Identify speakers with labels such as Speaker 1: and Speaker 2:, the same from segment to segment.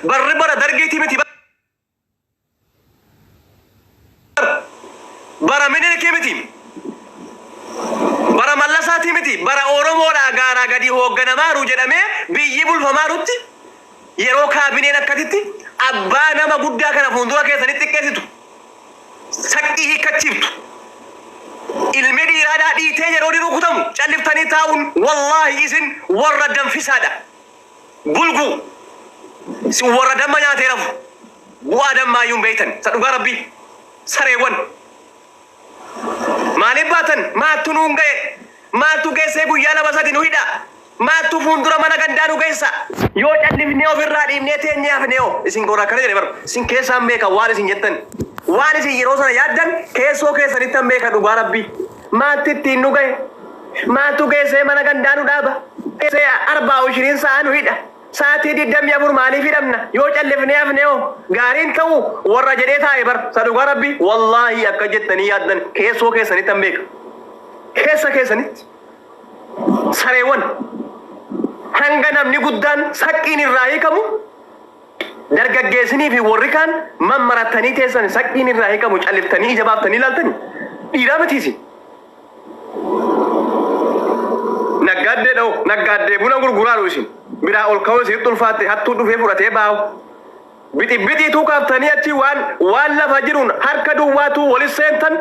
Speaker 1: برا درجتي متي برا منين كيمتي برا ملساتي متي برا أورومو لا غارا غدي هو غنمارو جدامي بيجيبول فماروتي يرو كابينين أكتتي أبانا ما بودا كنا فندوا كيساني تكيسيتو سكيه كتشيفتو المدي رادا دي تيجي رودي روكتامو شالفتاني تاون والله إذن وردم في سادا بلغو وردم ما يعترف بوادم ما يوم بيتن سألقى ربي سريوان مالي باتن ما تنونغي ما تغيسي بيانا بساتي نوهيدا ما تفندر مانا غندانو غيسا يو جالفنيو في الرادي منيتي نيافنيو اسين غورا كرجي بر سين كيسا ميكا واني سين جتن واني سين يروسا يادن كيسو كيسا نيتا ميكا دوغا ربي ما تتينو غي ما تغيسي مانا غندانو دابا كيسي 24 ساعة نوهيدا ساتي دي دم يابور مالي في دمنا يو جالفنيو فنيو غارين تو ورا جديتا ايبر سادوغا ربي والله اكجتني يادن كيسو كيسا نيتا ميكا كيسا نيت سريوان hanga namni guddaan sakkiin irraa hiikamu dargaggeessinii fi warri kaan mammaratanii teessan sakkiin irraa hiikamu calliftanii ija baaftanii ilaaltanii dhiiraa mitiisi. Naggaadde buna gurguraaru isin biraa ol ka'uu isin ulfaatte hattuu dhufee fudhatee baa'u. Bixituu kaaftanii achi waan lafa jiruun harka duwwaatu walis seentan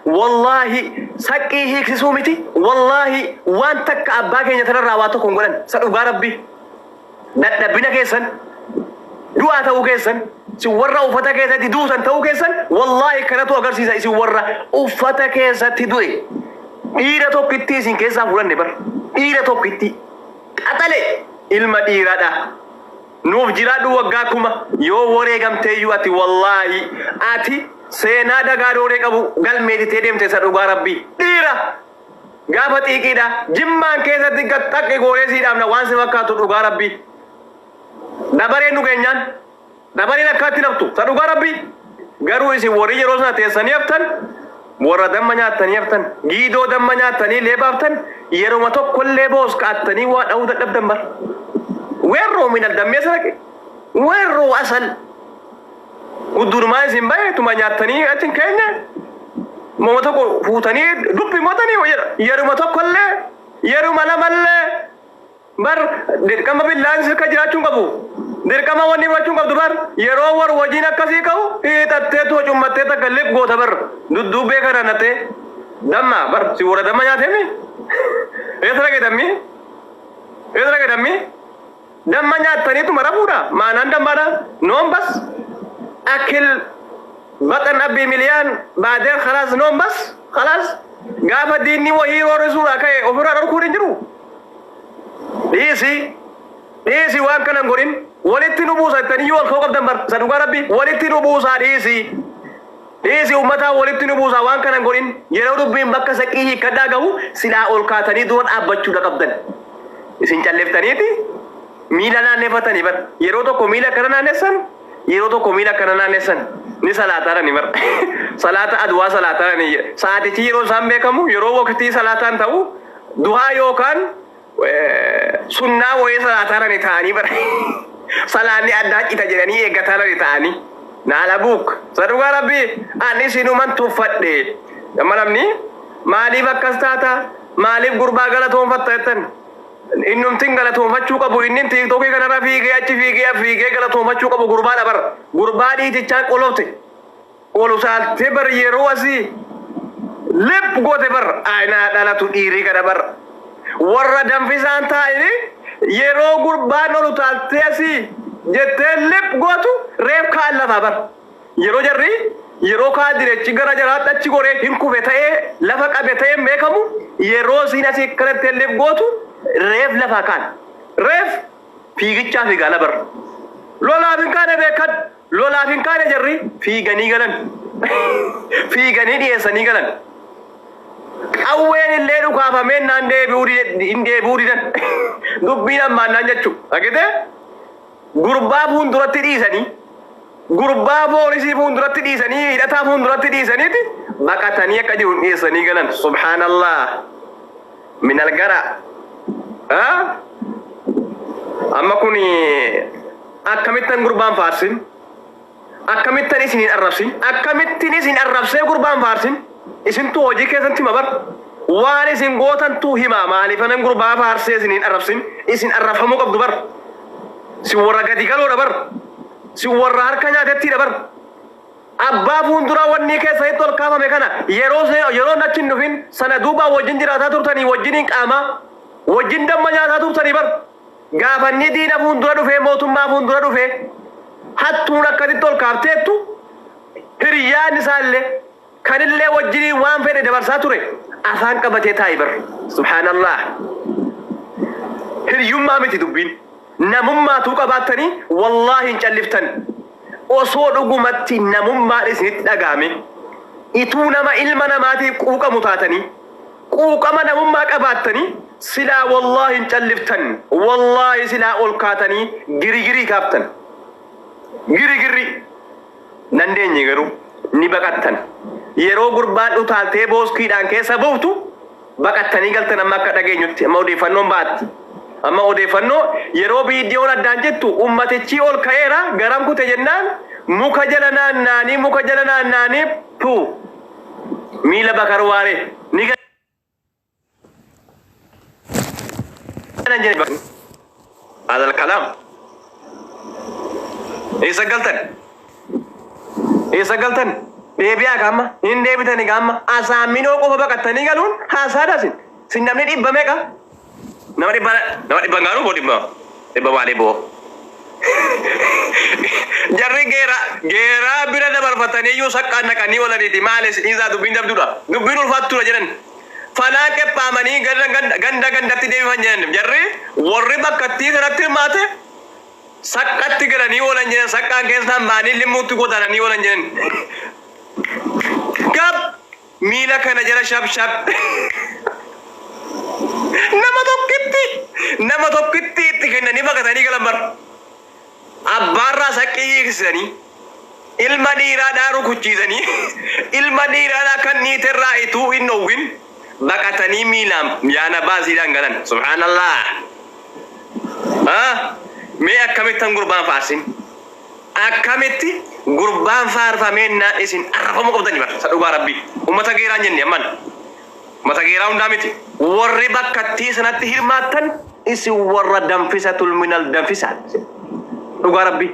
Speaker 1: wallahi saqqii hiiksisuu miti wallahi waan takka abbaa keenya tanarraa waa tokko hin godhan sadhugaa rabbi dadhabbina keessan du'aa ta'uu keessan isin warra uffata keessatti duutan ta'uu keessan wallahi kanatu agarsiisa isin warra uffata keessatti du'e dhiira tokkitti isin keessaa furanne bar dhiira tokkitti qaxale ilma dhiiraadha. Nuuf jiraadhu waggaa kuma yoo wareegamteeyyuu ati wallahi ati seenaa dagaa dooree qabu galmeetitee deemte sadhugaa rabbii dhiira gaafa xiiqiidha jimmaan keessatti gaxxaqqe gooreesiidhaafna waan si fakkaatu dhugaa rabbii dabareen nu keenyaan dabareen akkaatti naftu sadhugaa rabbii garuu isin warri yeroo sana teessanii haftan warra damma nyaatanii haftan giidoo damma nyaatanii leebaaftan yeruma tokkollee boos ka'attanii waa dha'uu dadhabdan bar ويرو من الدم يسرق ويرو أصل ودور ما يزين باي توما نياتني أتين كينيا ما تقول فوتني دبي ما تاني يرو ما تقول له يرو ما نمل بر دير كم بالله سرك جراتون كابو دير كم واني باتون كابو بر يرو ور وجينا كسي كاو إيه تتة تو متة تكلف غوث بر دو بيكرا نته دم بر سيورا دم نياتني إيه ترى كدمي دم نياتني تو مرا بودا ما نندم بارا نوم بس أكل بطن أبي مليان بعدين خلاص نوم بس خلاص قاف ديني وهي ورسولا كي أفراد الكورين جرو ديسي وان كان نقولين ولتي نبوسا تاني يوال خوكب دمبر سنوغا ربي ولتي نبوسا ديسي أمتا ولتي نبوسا وان كان نقولين يرو ربين بكا سكيه كداغو سلا أولكاتني دون أبتشو دقبدن إسين چلفتني تي ميلا نانفتني بر يرو تو كميلا كرنا نسن يرو تو كميلا كرنا نسن ni salata ni bar salata adwa salata ni saati ci yero sambe kamu yero wakti salatan taw duha yo kan sunna wo salata ni tani bar salani adda kita jirani e gatala ni tani na la buk saduga rabbi ani sinu man tufadde malam ni mali bakastata mali gurba galaton fattatan innum tingala to fachu qabu innin tiktok kana rafi ge achi fi ge gala to fachu qabu gurba da bar gurba di ti chan qolofte qolu sal te bar yero wasi lep gote bar ayna dala tu diri kada bar warra dam fi santa ini yero gurba no tal te asi jette lep gotu rep ka Allah bar yero jarri yero ka dire chigara jara tachi gore hinku betae lafa qabetae mekamu yero sina si karate lep gotu ريف لفا كان ريف في جتشا في غالبر لولا فين كان بيكد لولا فين كان جري في غني غلن في غني دي سني غلن أول الليل وكافا من ناندي بوري دن دبينا ما نانجتشو أكيد غربا بوندرات دي سني غربا بوريسي بوندرات دي سني إذا تا بوندرات دي سني تي بقى تانية كجون إيه سني غلن سبحان الله من الجرا أما كوني akkamittan gurbaan faarsin akkamittan isin arrabsin akkamittin isin arrabsee gurbaan faarsin isin tu hojii keessatti mabar waan isin gootan tu hima maaliif anan gurbaa faarsee isin arrabsin isin arrafamuu qabdu bar si warra gadi galoo bar si warra harka nyaatetti bar abbaa fuuldura wanni keessatti ol kaafame kana yeroo nachin dhufin sana duuba wajjin jiraataa turtanii wajjiniin qaama wajjin damma nyaataa turtanii bar gaafanni diina fuuldura dhufee mootummaa fuuldura dhufee hattuun akkasitti ol kaafteettu hiriyyaan isaallee kanillee wajjinii waan fedhe dabarsaa ture afaan qabatee taa'e bar subhaanallah hiriyyummaa miti dubbiin namummaatu qabaattanii wallaahi hin calliftan osoo dhugumatti namummaan isinitti dhagaame ituu nama ilma namaatiif quuqamu taatanii quuqama namummaa qabaattanii silaa wallaahi hin calliftan wallaahi silaa ol kaatanii girigirii kaaftan girigirri nandeenye garuu ni baqattan yeroo gurbaan utaaltee booskiidhaan keessa buuftu baqattanii galtan amma akka dhageenyutti amma odeeffannoon baatti amma odeeffannoo yeroo viidiyoon addaan jettu ummatichi ol ka'eera garam kute jennaan muka jala naannaanii tu miila bakar waare ni هذا الكلام إيسا قلتن بيبيا كاما إن ديبتني كاما أسامينو قوة بقتني قالون هاسادة سنمني ديبا ميكا نمري ديبا نغانو بو ديبا والي بو jarri geera bira dabarfatanii iyyuu saqqaan naqanii walaniiti maalis isaa dubbiin dabduudha dubbiin ulfaattuudha jedhan fanaan qephaamanii gandatti deebisan jedhan jarri warri bakkattii sanatti hirmaate saqqatti galanii oolan jedhan saqqaan keessaan baanii limmuutti godaananii oolan jedhan gab miila kana jala shab nama tokkitti itti kennanii baqatanii galan bar abbaarraa saqqii hiiksisanii ilma dhiiraadhaa rukuchiisanii ilma dhiiraadhaa kan niiterraa ituu hin dhowwin baqatanii miilaan yaana baasiidhaan galan subhaanallah mee akkamittan gurbaan faarsin akkamitti gurbaan faarfameenna isin arrafamuu qabdanii bar sa dhugaa rabbii ummata geeraan jenne amman ummata geeraa hundaa miti warri bakkattii sanatti hirmaattan isin warra danfisatul minal danfisaat dhugaa rabbii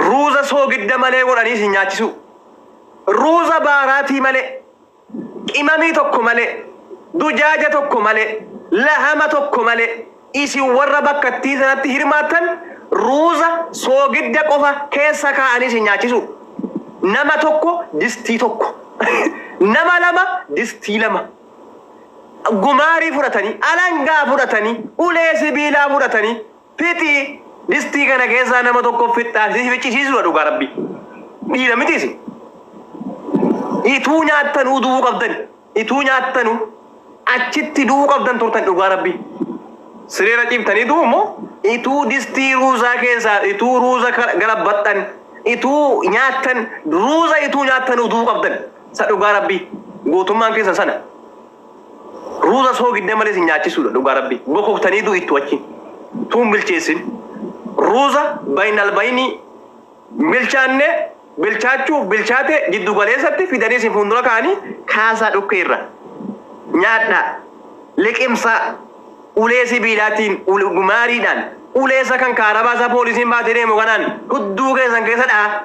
Speaker 1: ruuza soogidda malee godhanii isin nyaachisu ruuza baaraatii malee qimamii tokko malee dujaaja tokko malee lahama tokko malee isin warra bakkattii sanatti hirmaattan ruuza soogidda qofa keessa kaa'anii isin nyaachisu nama tokko distii tokko nama lama distii lama gumaarii fudhatanii alangaa fudhatanii ulee sibiilaa fudhatanii fitii distii kana keessaa nama tokko fixxaasii ficcisiisuudha dhugaa rabbii dhiira mitiisi ituu nyaattanuu du'uu qabdan ituu nyaattanuu achitti du'uu qabdan turtan dhugaa rabbii sireera ciibtanii du'u immoo ituu distii ruuzaa keessaa ituu ruuza galabbaxxan ituu nyaattan ruuza ituu nyaattanuu du'uu qabdan sa dhugaa rabbii gootummaan keessa sana ruuza soogidda malee isin nyaachisuudha dhugaa rabbii bokoftanii du'u ittu achi tuun bilcheessin ruuza bainal baini bilchaanne bilchaachuu bilchaate jiddu galeessatti fidanii isin fuuldura kaanii kaasaa dhukke irra nyaadha liqimsa ulee sibiilaatiin gumaariidhaan uleessa kan kaarabaasaa poolisiin baatee deemu kanaan hudduu keessan keessa dhaa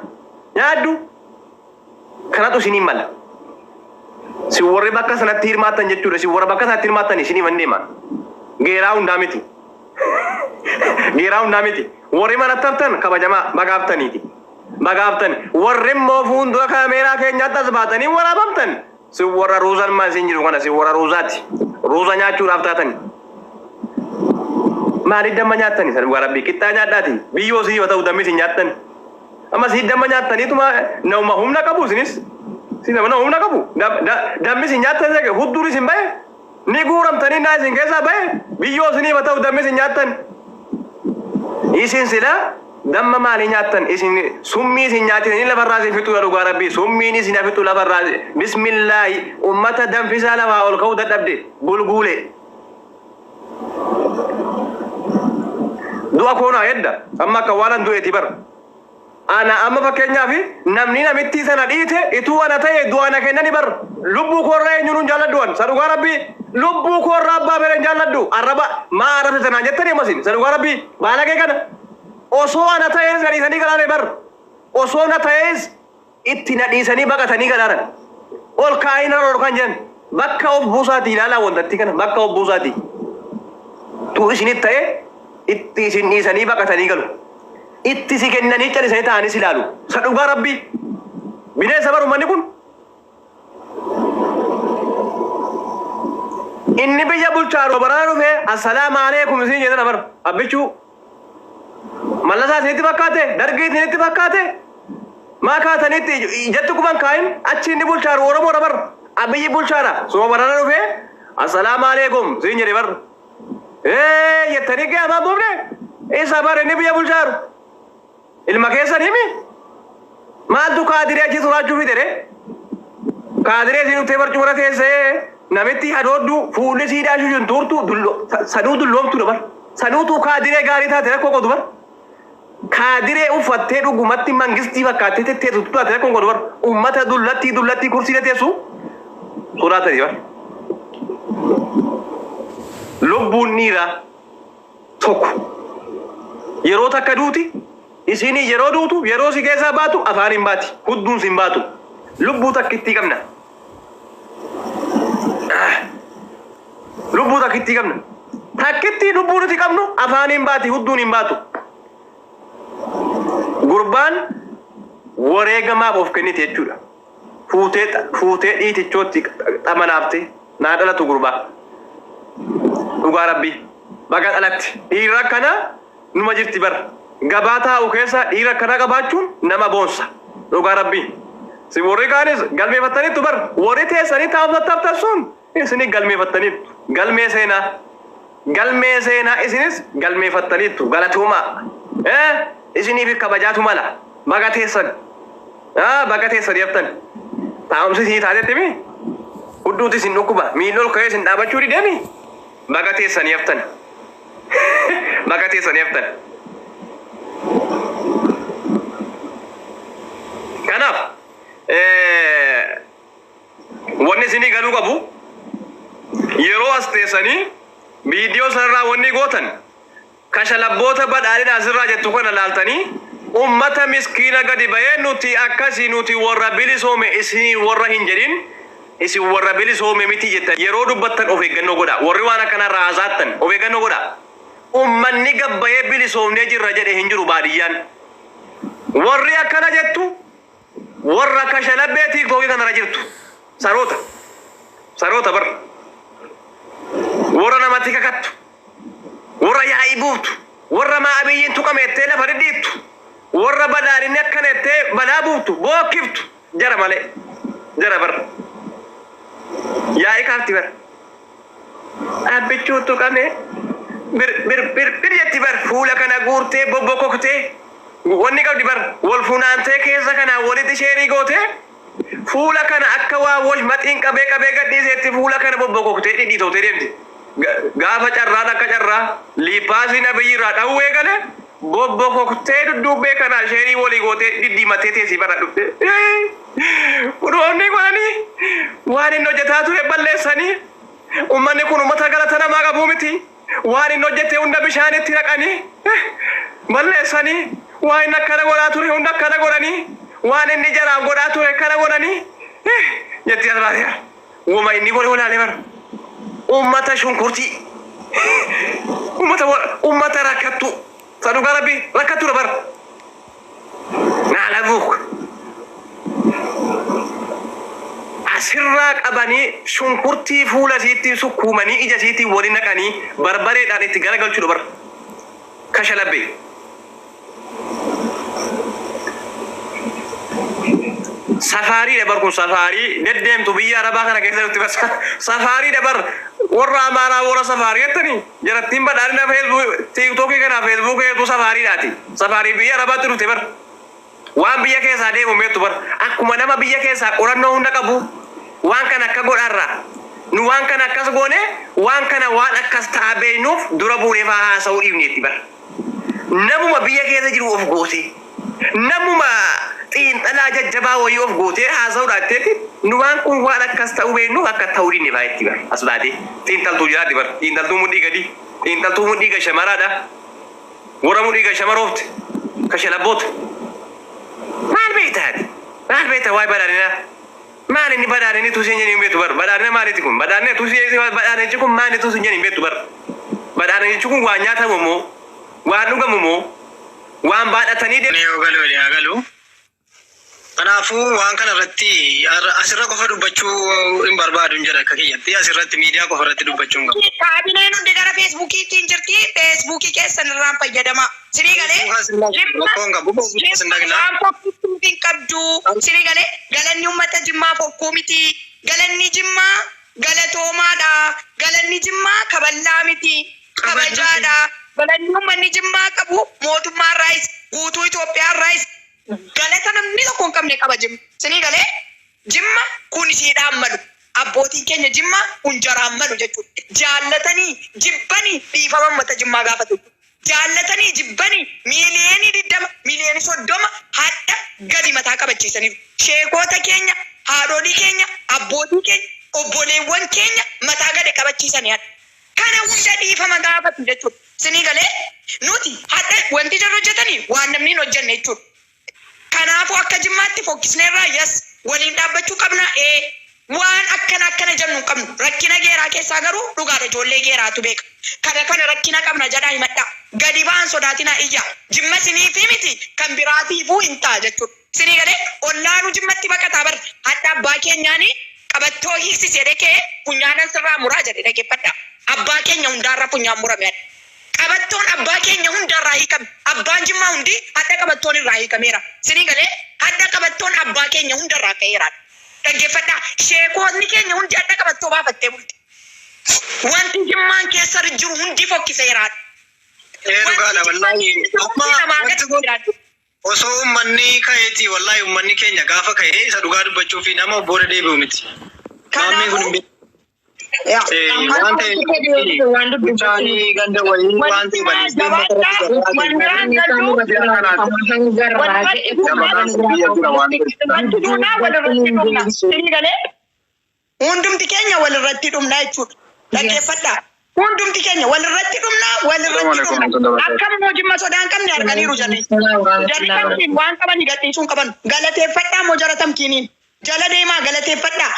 Speaker 1: nyaaddu kanatu isiniin mala si warri bakka sanatti hirmaattan jechuudha si warra bakka sanatti hirmaattan isinii mandeema geeraa hundaa miti geeraa hundaa miti warri manattaftan kabajamaa bagaaftaniiti bagaaftan warri immoo fuuldura kaameeraa keenyaatti as baatanii waraabamtan si warra ruuzan maa isin jiru kana si warra ruuzaati ruuza nyaachuudhaaf taatani maaliif damma nyaattani sa dhugaa rabbii qixxaa nyaadhaati biyyoo sii yoo ta'u dammi isin nyaattan amma si damma nyaattaniituma nama humna qabu isinis si nama humna qabu dammi isin nyaattan hudduun isin bahe ni guuramtanii naa isin keessaa bahe biyyoo isinii yoo ta'u dammi isin nyaattan isin sila damma maali nyaattan isin summii isin nyaatitanii lafarraa isin fixuudha dhugaa rabbii summiin isin fixu lafarraa bismillaahi ummata danfisaa lafaa ol ka'uu dadhabde bulguule du'a koonaa hedda amma akka waanan du'eeti bar ana amma fakkeenyaa fi namni namitti sana dhiite ituu ana ta'e du'a na kennani bar lubbuu koorraa eenyuun jaalladhuwan sadhugaa rabbii lubbuu koorraa abbaa fedhan jaalladhu arraba maa arrabse sanaa jettanii ammasin sadhugaa rabbii baala kee kana osoo ana ta'es na dhiisanii galaane bar osoo na ta'es itti na dhiisanii baqatanii galaanan ol kaa'ina kan jedhan bakka of buusaati ilaalaa wantatti kana bakka of buusaati tu isinit ta'e itti isin dhiisanii baqatanii galu itti si kennanii callisanii ta'anis ilaalu sadhugaa rabbii bineensa bar ummanni kun inni biyya bulchaaru barana dhufe assalaamu alaykum isin jedhana bar abbichuu mallasaa isinitti fakkaate dargii isinitti fakkaate maa kaatanitti jettu kuban kaayin achi inni bulchaaru oromoodha bar abiyyi bulchaadha suma barana dhufe assalaamu alaykum isin jedhe bar yettanii gaamaa buufne isa bar inni biyya bulchaaru ilma keessan himi maaltu kaadiree achi suraachuu fidere kaadiree isin dhuftee barcumara teessee namitti hadooddu fuulli siidhaa shushin turtu sanuu dulloomtu dabar sanuutu kaadiree gaarii taate rakkoo qotu bar kaadiree uffattee dhugumatti mangistii fakkaattee tetteetu taate rakkoo qotu bar ummata dullatti kursii teessu sodaatanii bar lubbuun dhiiraa tokko yeroo takka duuti isinii yeroo duutu yeroo si keessaa baatu afaan hin baati hudduun sin baatu lubbuu takkittii qabna lubbuu takkittii qabna takkittii lubbuu nuti qabnu afaan hin baati hudduun hin baatu gurbaan wareegamaaf of kennite jechuudha fuutee dhiitichootti xamanaafte naa dhalatu gurbaa dhugaa rabbii baga dhalatti dhiirra kana numa jirti bar gabaa taa'u keessa dhiira kana qabaachuun nama boonsa dhugaa rabbii si warri kaanis galmeeffataniittu bar warri teessanii taa'umsattaaftan sun isinii galmeeffataniittu galmee seenaa isinis galmeeffataniittu galatuumaa isiniif kabajaatu mala baga teessan yaftan taa'umsi isinii taatetti mi hudduuti isin dhukkuba miilli ol ka'ee isin dhaabachuu didemi baga teessan yaftan baga teessan yaftan kanaaf wanni isinii galuu qabu yeroo as teessanii viidiyoo sanarraa wanni gootan kashalabboota badhaadhina asirraa jettu kana laaltanii ummata miskiina gadi bahee nuti akkasii nuti warra bilisoome isinii warra hin jedhin isin warra bilisoome miti jettan yeroo dubbattan of eeggannoo godha warri waan akkanarraa haasaattan of eeggannoo godha ummanni gabbayee bilisoomnee jirra jedhe hin jiru baadiyyaan warri akkana jettu warra kashalabbee tiiktookii kanarra jirtu saroota bar warra namatti kakattu warra yaa'ii buuftu warra maa abiyyiin tuqameettee lafa dhidhiittu warra badhaadhinni akkanettee balaa buuftu bookkiftu jara malee jara bar yaa'ii kaafti bar abbichuu tuqame bir jetti bar fuula kana guurtee bobbokoktee wanni qabdi bar wal funaantee keessa kana walitti sheerii goote fuula kana akka waa wash maxiin qabee gadhiiseetti fuula kana bobbokoktee dhidhiitotee deemti gaafa carraan akka carraa liippaasiin abiyyiirraa dhawwee gale bobbokoktee dudduubbee kana sheerii walii gootee dhidhiimattee teessii bara dhufte furoonni godhanii waan inni hojjetaa ture balleessanii ummanni kun ummata galata namaa qabuu miti waan inni hojjete hunda bishaanitti naqanii balleessanii waan inni akkana godhaa ture hunda akkana godhanii waan inni jaraan godhaa ture akkana godhanii jetti asirraa wama inni godhe walaalee bara ummata shunkurtii ummata rakkattu sadugaa rabbii rakkattuudha bara naalabuuk asirraa qabanii shunkurtii fuula isiitti sukkuumanii ija isiitti wali naqanii barbareedhaan itti garagalchuudha bara kashalabbee safarii dabar kun safarii deddeemtu biyya arabaa kana keessatti bas safarii dabar warra amaaraa warra safarii jettanii jarattiin badhaadhina feesbuuk tiiktookii kana feesbuuk heetu safariidhaati safarii biyya arabaatti dhufte bar waan biyya keessaa deemu meettu bar akkuma nama biyya keessaa qorannoo hunda qabu waan kana akka godharra nu waan kana akkas goone waan kana waan akkas ta'a beeynuuf dura buunee faa haasa'uu dhiibneetti bar namuma biyya keessa jiru of goote namuma xiinxalaa jajjabaa wayii of gootee haasa'uu dhaatteeti nu waan kun waan akkas ta'uu beeknu akka ta'uu dinne baay'eetti bar as baatee xiinxaltuu jiraatti bar xiinxaltuu mudhii gadi xiinxaltuu mudhii ga shamaraadha warra mudhii ga shamaroofte ka shalabboota maal beektaa waa'ee badhaadhinaa maal inni badhaadhinni tuusiin jedhanii beektu bar badhaadhina maaliiti kun badhaadhina tuusiin badhaadhinichi kun maali tuusiin jedhanii beektu bar badhaadhinichi kun waan nyaatamu moo waan dhugamu moo waan baadhatanii
Speaker 2: deemu. Kanaafuu waan kana irratti asirra qofa dubbachuu hin barbaadu jedha akka kiyyatti asirratti miidiyaa qofa irratti dubbachuu hin qabu.
Speaker 3: Kaabineen hundi gara feesbuukiitiin jirti feesbuukii keessan irraan fayyadama. Sirii qabdu sirii galee galanni uummata Jimmaa fokkuu miti galanni Jimmaa galatoomaadha galanni Jimmaa kaballaa miti kabajaadha galanni uummanni Jimmaa qabu mootummaa irraayis guutuu Itoophiyaa irraayis galata namni tokko hin qabne qaba Jimma. Sirii galee Jimma kun isiidhaan malu abbootiin keenya Jimma kun jaraan malu jechuudha. Jaallatanii jibbanii dhiifama uummata Jimmaa gaafatu. Jaallatanii jibbanii miiliyoonii 20 miiliyoonii 30 hadda gadi mataa qabachiisaniiru. Sheekota keenya haadholii keenya abbootii keenya obboleewwan keenya mataa gadi qabachiisanii kana hunda dhiifama gaafatu jechuudha. Sirii galee nuti hadda wanti jarri hojjetanii waan namni hin hojjenne jechuudha. Kanaafuu akka Jimmaatti fokkisneerraa yes waliin dhaabbachuu qabna waan akkana jennu hin qabnu rakkina geeraa keessaa garuu dhugaadha ijoollee geeraatu beeka kana rakkina qabna jedhaa himadha gadi ba'an sodaatina iyya Jimma siniifi miti kan biraatiifuu hin ta'a jechuudha. Sinii galee ollaanuu Jimmatti baqataa bar hadda abbaa keenyaanii qabattoo hiiksisee dhaqee funyaanan sirraa muraa jedhe dhaggeeffadha. Abbaa keenya hundaarra funyaan murame qabattoon abbaa keenya hundarraa hiikame abbaan Jimmaa hundi hadda qabattoon irraa hiikameera. Sinii galee hadda qabattoon abbaa keenya hundarraa ka'eera. Dhaggeeffadhaa sheekotni keenya hundi hadda qabattoo baafattee bulti. Wanti Jimmaan keessa jiru hundi fokkiseera.
Speaker 2: Dhugaadha wallaahi osoo uummanni ka'eeti wallaahi uummanni keenya gaafa ka'ee isa dhugaa dubbachuu fi nama booda deebi'u miti. Maammee kun hin waan ta'eef bishaanii ganda wayii waan ta'eef
Speaker 3: hundumti keenya walirratti dhumna jechuudha. Dhaggeeffadhaa. Hundumti keenya walirratti dhumna akkam moo Jimma sodaan qabne arganiiru jedhee tamkiin waan qaban gadhiisuun qaban galateeffadhaa moo jara tamkiiniin jala deemaa galateeffadhaa.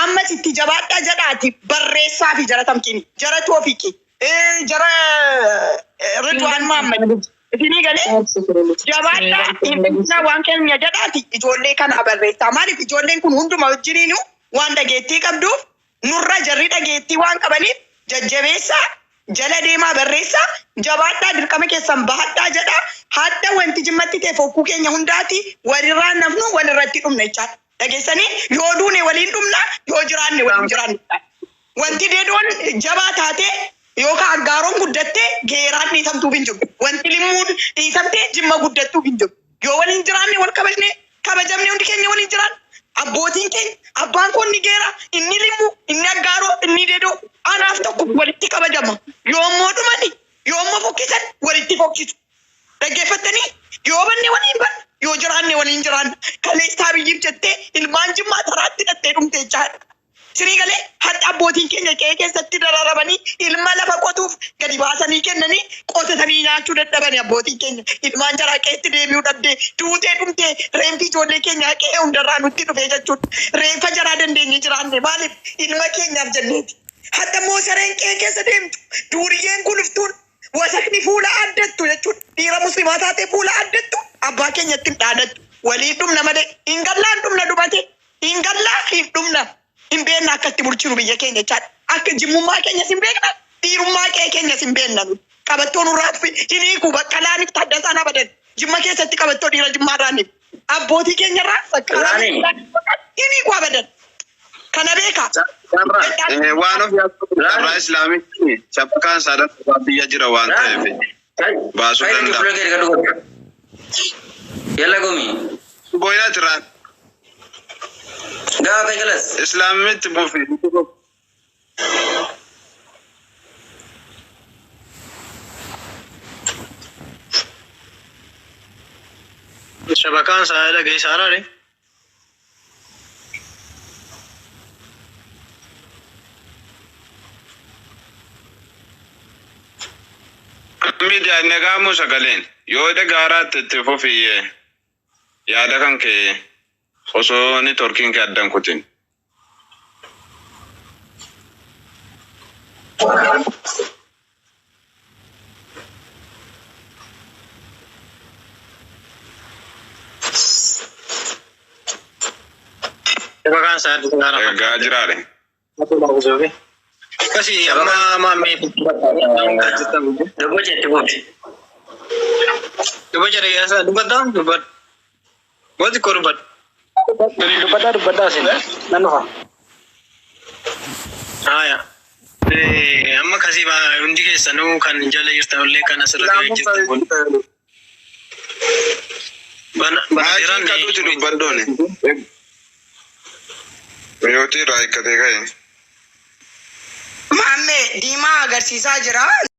Speaker 3: Amma sitti jabaadhaa jedhaati barreessaa fi jara tamkiini jara Toofiqi jara Ridwaan Muhammad isinii galee jabaadhaa waan keenya jedhaati ijoollee kana barreessaa maaliif ijoolleen kun hunduma wajjiniinu waan dhageettii qabduuf nurra jarri dhageettii waan qabaniif jajjabeessaa jala deemaa barreessaa jabaadhaa dirqama keessan bahadhaa jedha hadda wanti Jimmatti ta'e fokkuu keenya hundaati walirraa nafnu walirratti dhumna jechaadha. Dhageessanii yoo duune waliin dhumna yoo jiraanne waliin jiraanne wanti deedoon jabaa taatee yookaan aggaaroon guddattee geeraan dhiisamtuuf hin jiru wanti limmuun dhiisamtee Jimma guddattuuf hin jiru yoo waliin jiraanne wal kabajne kabajamne hundi keenya waliin jiraan abbootiin keenya abbaan kun ni geera inni limmuu inni aggaaroo inni deedoo anaaf tokko walitti kabajama yoommoo dhumani yoommoo fokkisan walitti fokkisu dhaggeeffattanii yoo banne waliin banne yoo jiraanne waliin jiraan kaleessaa biyyiif jettee ilmaan Jimmaa taraatti dhattee dhumte jechaadha. Sirii galee hadda abbootiin keenya qe'ee keessatti dararabanii ilma lafa qotuuf gadi baasanii kennanii qotatanii nyaachuu dadhabani abbootiin keenya ilmaan jaraa qe'eetti deebi'uu dhabdee duutee dhumtee reenfi ijoollee keenyaa qe'ee hundarraa nutti dhufee jechuudha. Reenfa jaraa dandeenye jiraanne maaliif ilma keenyaaf jenneeti. Hadda immoo sareen qe'ee keessa deemtu duuriyyeen guluftuun wasakni fuula addattu jechuudha. Dhiira muslimaa taatee fuula addattu abbaa keenyatti hin dhaadattu walii dhumna malee hin gallaan dhumna dhumate hin gallaa hin dhumna. Hin beekna akkatti bulchinu biyya keenya jechaadha. Akka jimmummaa keenyas hin beekna, dhiirummaa keenyas hin beekna. Qabattoon urraa hin hiiku bakka laaniif Taddasaan abadan. Jimma keessatti qabattoo dhiira Jimmaarraaniif. Abbootii keenyarraa sakkaraa hin hiiku abadan. Kana beekaa.
Speaker 2: Waan of yaaddu Islaamitti sabkaan sadarkaa biyya jira waan ta'eef baasuu danda'a.
Speaker 4: Yalla gomi.
Speaker 2: Boyna tiraan.
Speaker 4: Gak apa kelas?
Speaker 2: Islamit bufi. shabakaan isaa dhagee isaarraa
Speaker 5: Miidiyaa nagaamu sagaleen yoo dhagaaraatti itti fufiyye yaada kan kee osoo ni torkiin kee addan kutin.
Speaker 2: shabakaan isaa dhagaara
Speaker 5: Egaa jiraare.
Speaker 2: kasih amma mami
Speaker 4: Dubboo jette booti.
Speaker 2: coba cari ya dubbaddaa dubbad wanti koo dubbad dubbaddaa sin nannufa haya amma kasii hundi keessanuu kan jala jirtanullee kan asirra jirtan kun
Speaker 5: Maatiin kaduuti dubbaddooni. Miyooti irraa hiikkatee ka'e.
Speaker 3: Maammee diimaa agarsiisaa jira.